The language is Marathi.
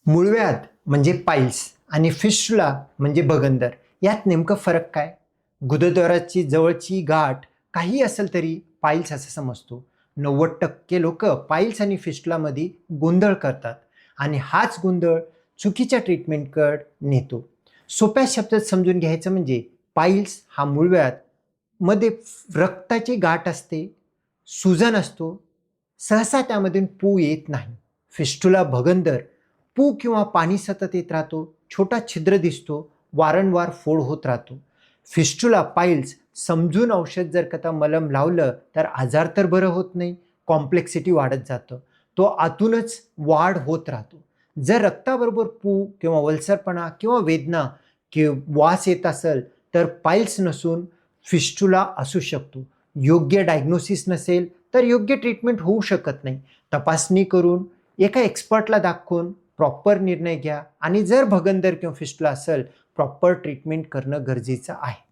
मूळव्याध म्हणजे पाईल्स आणि फिस्टुला म्हणजे बगंदर यात नेमकं फरक काय? गुदद्वाराची जवळची गाठ काही असेल तरी पाईल्स असं समजतो. 90% लोक पाईल्स आणि फिस्टुलामध्ये गोंधळ करतात आणि हाच गोंधळ चुकीच्या ट्रीटमेंटकडे नेतो. सोप्या शब्दात समजून घ्यायचं म्हणजे पाईल्स हा मूळव्याध मध्ये रक्ताची गाठ असते, सुजन असतो, सहसा त्यामधून पू येत नाही. फिस्टुला भगंदर पू किंवा पाणी सतत येत राहतो, छोटा छिद्र दिसतो, वारंवार फोड होत राहतो. फिस्टुला पाईल्स समजून औषध जर का मलम लावलं तर आजार तर बरं होत नाही, कॉम्प्लेक्सिटी वाढत जातं, तो आतूनच वाढ होत राहतो. जर रक्ताबरोबर पू किंवा वलसरपणा किंवा वेदना वास येत असेल तर पाईल्स नसून फिस्टुला असू शकतो. योग्य डायग्नोसिस नसेल तर योग्य ट्रीटमेंट होऊ शकत नाही. तपासणी करून एका एक्सपर्टला दाखवून प्रॉपर निर्णय घ्या आणि जर भगंदर किंवा फिस्टुला असेल प्रॉपर ट्रीटमेंट करणं गरजेचं आहे.